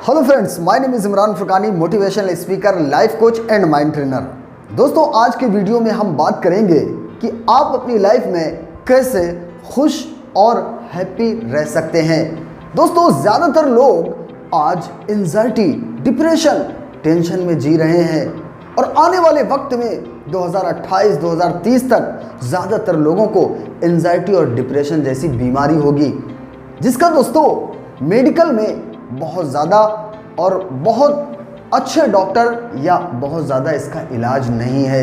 Hello friends, my name is Imran Furqani, motivational speaker, life coach and mind trainer. दोस्तों, आज के video में हम बात करेंगे कि आप अपनी लाइफ में कैसे खुश और हैप्पी रह सकते हैं। दोस्तों, ज़्यादातर लोग आज एंजाइटी, डिप्रेशन, टेंशन में जी रहे हैं और आने वाले वक्त में 2028-2030 तक ज़्यादातर लोगों को एंजाइटी और डिप्रेशन जैसी बीमारी होगी, जिसका दोस्तों मेडिकल में बहुत ज़्यादा और बहुत अच्छे डॉक्टर या बहुत ज़्यादा इसका इलाज नहीं है।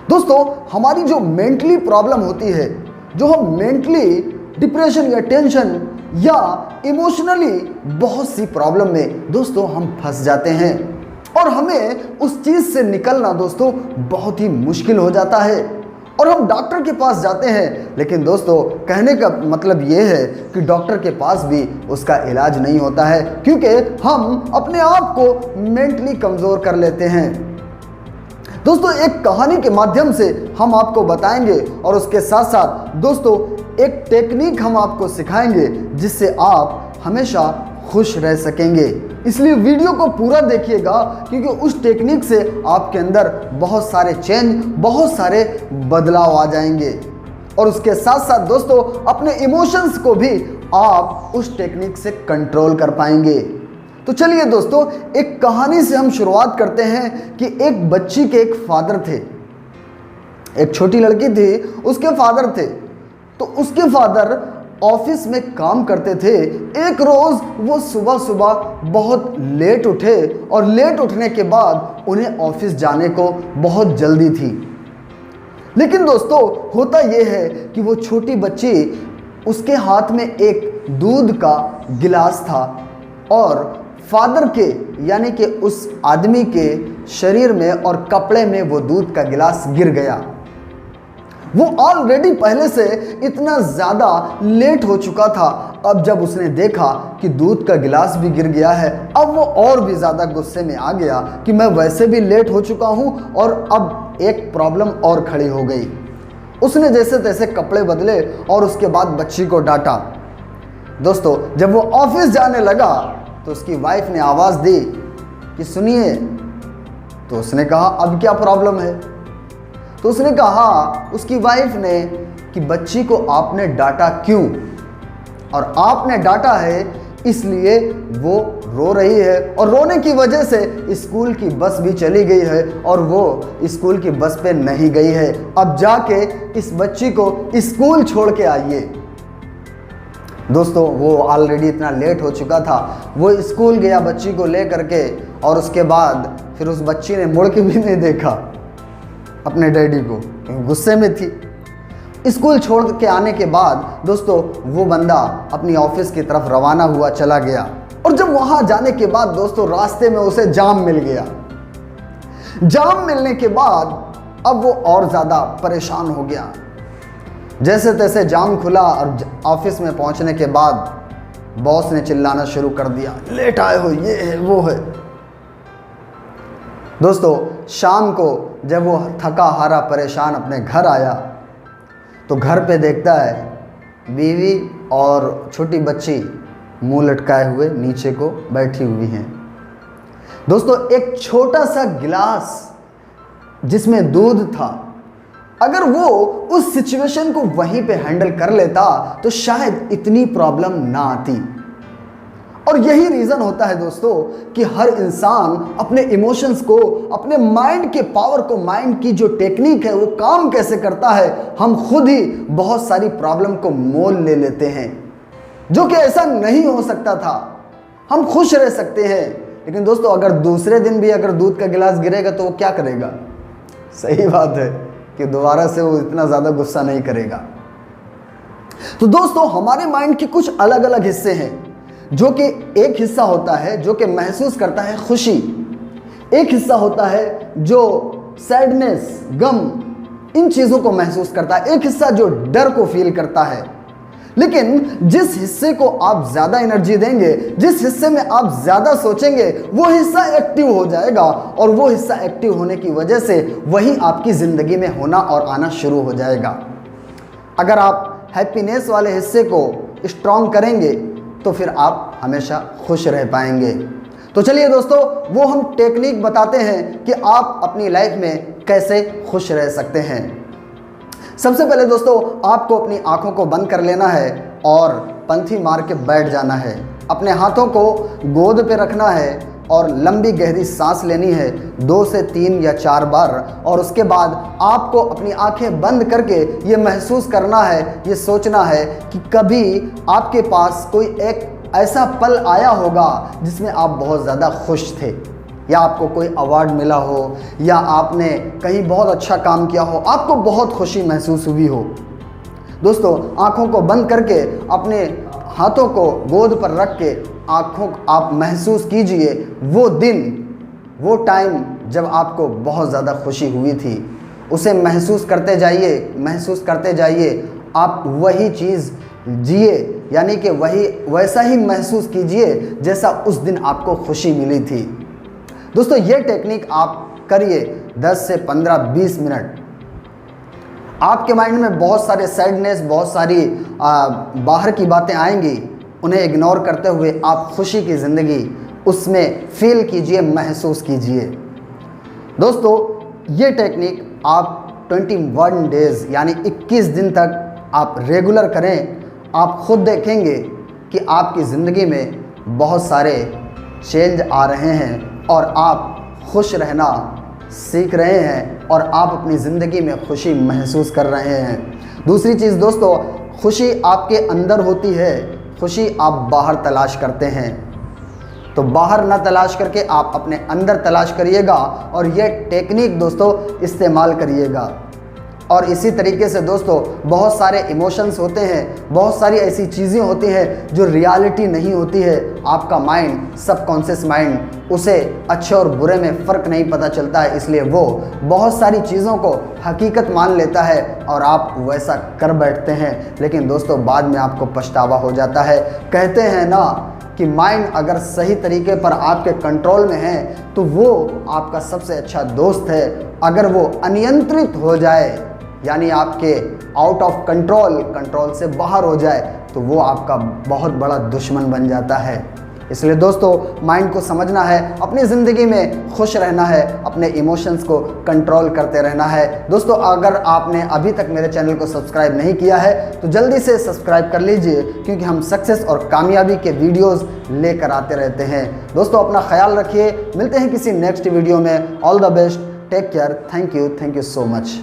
दोस्तों, हमारी जो मेंटली प्रॉब्लम होती है, जो हम मेंटली डिप्रेशन या टेंशन या इमोशनली बहुत सी प्रॉब्लम में दोस्तों हम फंस जाते हैं और हमें उस चीज़ से निकलना दोस्तों बहुत ही मुश्किल हो जाता है और हम डॉक्टर के पास जाते हैं। लेकिन दोस्तों, कहने का मतलब ये है कि डॉक्टर के पास भी उसका इलाज नहीं होता है, क्योंकि हम अपने आप को मेंटली कमज़ोर कर लेते हैं। दोस्तों, एक कहानी के माध्यम से हम आपको बताएंगे और उसके साथ साथ दोस्तों एक टेक्निक हम आपको सिखाएंगे जिससे आप हमेशा खुश रह सकेंगे। इसलिए वीडियो को पूरा देखिएगा, क्योंकि उस टेक्निक से आपके अंदर बहुत सारे चेंज, बहुत सारे बदलाव आ जाएंगे और उसके साथ साथ दोस्तों अपने इमोशंस को भी आप उस टेक्निक से कंट्रोल कर पाएंगे। तो चलिए दोस्तों, एक कहानी से हम शुरुआत करते हैं कि एक बच्ची के एक फादर थे। एक छोटी लड़की थी, उसके फादर थे। तो उसके फादर ऑफिस में काम करते थे। एक रोज़ वो सुबह सुबह बहुत लेट उठे और लेट उठने के बाद उन्हें ऑफिस जाने को बहुत जल्दी थी। लेकिन दोस्तों, होता ये है कि वो छोटी बच्ची, उसके हाथ में एक दूध का गिलास था और फादर के यानी कि उस आदमी के शरीर में और कपड़े में वो दूध का गिलास गिर गया। वो ऑलरेडी पहले से इतना ज़्यादा लेट हो चुका था। अब जब उसने देखा कि दूध का गिलास भी गिर गया है, अब वो और भी ज़्यादा गुस्से में आ गया कि मैं वैसे भी लेट हो चुका हूँ और अब एक प्रॉब्लम और खड़ी हो गई। उसने जैसे तैसे कपड़े बदले और उसके बाद बच्ची को डांटा। दोस्तों, जब वो ऑफिस जाने लगा तो उसकी वाइफ ने आवाज़ दी कि सुनिए। तो उसने कहा, अब क्या प्रॉब्लम है? तो उसने कहा, उसकी वाइफ ने, कि बच्ची को आपने डांटा क्यों? और आपने डांटा है इसलिए वो रो रही है और रोने की वजह से स्कूल की बस भी चली गई है और वो स्कूल की बस पे नहीं गई है। अब जाके इस बच्ची को स्कूल छोड़ के आइए। दोस्तों, वो ऑलरेडी इतना लेट हो चुका था। वो स्कूल गया बच्ची को ले करके और उसके बाद फिर उस बच्ची ने मुड़ के भी नहीं देखा अपने डैडी को, गुस्से में थी। स्कूल छोड़ के आने के बाद दोस्तों वो बंदा अपनी ऑफिस की तरफ रवाना हुआ चला गया और जब वहां जाने के बाद दोस्तों रास्ते में उसे जाम मिल गया। जाम मिलने के बाद अब वो और ज़्यादा परेशान हो गया। जैसे तैसे जाम खुला और ऑफिस में पहुंचने के बाद बॉस ने चिल्लाना शुरू कर दिया, लेट आए हो, ये है वो है। दोस्तों, शाम को जब वो थका हारा परेशान अपने घर आया तो घर पे देखता है बीवी और छोटी बच्ची मुंह लटकाए हुए नीचे को बैठी हुई हैं। दोस्तों, एक छोटा सा गिलास जिसमें दूध था, अगर वो उस सिचुएशन को वहीं पे हैंडल कर लेता तो शायद इतनी प्रॉब्लम ना आती। और यही रीज़न होता है दोस्तों कि हर इंसान अपने इमोशंस को, अपने माइंड के पावर को, माइंड की जो टेक्निक है वो काम कैसे करता है, हम खुद ही बहुत सारी प्रॉब्लम को मोल ले लेते हैं, जो कि ऐसा नहीं हो सकता था। हम खुश रह सकते हैं, लेकिन दोस्तों अगर दूसरे दिन भी अगर दूध का गिलास गिरेगा तो वो क्या करेगा? सही बात है कि दोबारा से वो इतना ज़्यादा गुस्सा नहीं करेगा। तो दोस्तों, हमारे माइंड के कुछ अलग अलग हिस्से हैं, जो कि एक हिस्सा होता है जो कि महसूस करता है खुशी, एक हिस्सा होता है जो सैडनेस, गम, इन चीज़ों को महसूस करता है, एक हिस्सा जो डर को फील करता है। लेकिन जिस हिस्से को आप ज़्यादा एनर्जी देंगे, जिस हिस्से में आप ज़्यादा सोचेंगे, वो हिस्सा एक्टिव हो जाएगा और वो हिस्सा एक्टिव होने की वजह से वही आपकी ज़िंदगी में होना और आना शुरू हो जाएगा। अगर आप हैप्पीनेस वाले हिस्से को स्ट्रॉन्ग करेंगे तो फिर आप हमेशा खुश रह पाएंगे। तो चलिए दोस्तों, वो हम टेक्निक बताते हैं कि आप अपनी लाइफ में कैसे खुश रह सकते हैं। सबसे पहले दोस्तों, आपको अपनी आंखों को बंद कर लेना है और पंथी मार के बैठ जाना है। अपने हाथों को गोद पे रखना है और लंबी गहरी सांस लेनी है 2 से 3 या 4 बार। और उसके बाद आपको अपनी आंखें बंद करके ये महसूस करना है, ये सोचना है कि कभी आपके पास कोई एक ऐसा पल आया होगा जिसमें आप बहुत ज़्यादा खुश थे, या आपको कोई अवार्ड मिला हो, या आपने कहीं बहुत अच्छा काम किया हो, आपको बहुत खुशी महसूस हुई हो। दोस्तों, आंखों को बंद करके अपने हाथों को गोद पर रख के आंखों आप महसूस कीजिए वो दिन, वो टाइम जब आपको बहुत ज़्यादा खुशी हुई थी। उसे महसूस करते जाइए, महसूस करते जाइए। आप वही चीज़ जिए, यानी कि वैसा ही महसूस कीजिए जैसा उस दिन आपको खुशी मिली थी। दोस्तों, ये टेक्निक आप करिए 10 से 15-20 मिनट। आपके माइंड में बहुत सारे सैडनेस, बहुत सारी बाहर की बातें आएंगी, उन्हें इग्नोर करते हुए आप खुशी की ज़िंदगी उसमें फील कीजिए, महसूस कीजिए। दोस्तों, ये टेक्निक आप 21 डेज़ यानी 21 दिन तक आप रेगुलर करें। आप खुद देखेंगे कि आपकी ज़िंदगी में बहुत सारे चेंज आ रहे हैं और आप खुश रहना सीख रहे हैं और आप अपनी ज़िंदगी में खुशी महसूस कर रहे हैं। दूसरी चीज़ दोस्तों, खुशी आपके अंदर होती है, खुशी आप बाहर तलाश करते हैं। तो बाहर ना तलाश करके आप अपने अंदर तलाश करिएगा और ये टेक्निक दोस्तों इस्तेमाल करिएगा। और इसी तरीके से दोस्तों, बहुत सारे इमोशंस होते हैं, बहुत सारी ऐसी चीज़ें होती हैं जो रियलिटी नहीं होती है। आपका माइंड, सबकॉन्शियस माइंड, उसे अच्छे और बुरे में फ़र्क नहीं पता चलता है, इसलिए वो बहुत सारी चीज़ों को हकीकत मान लेता है और आप वैसा कर बैठते हैं। लेकिन दोस्तों, बाद में आपको पछतावा हो जाता है। कहते हैं ना कि माइंड अगर सही तरीके पर आपके कंट्रोल में है तो वो आपका सबसे अच्छा दोस्त है। अगर वो अनियंत्रित हो जाए, यानी आपके आउट ऑफ कंट्रोल से बाहर हो जाए, तो वो आपका बहुत बड़ा दुश्मन बन जाता है। इसलिए दोस्तों, माइंड को समझना है, अपनी ज़िंदगी में खुश रहना है, अपने इमोशंस को कंट्रोल करते रहना है। दोस्तों, अगर आपने अभी तक मेरे चैनल को सब्सक्राइब नहीं किया है तो जल्दी से सब्सक्राइब कर लीजिए, क्योंकि हम सक्सेस और कामयाबी के वीडियोज़ लेकर आते रहते हैं। दोस्तों, अपना ख्याल रखिए, मिलते हैं किसी नेक्स्ट वीडियो में। All the best, take care, thank you so much.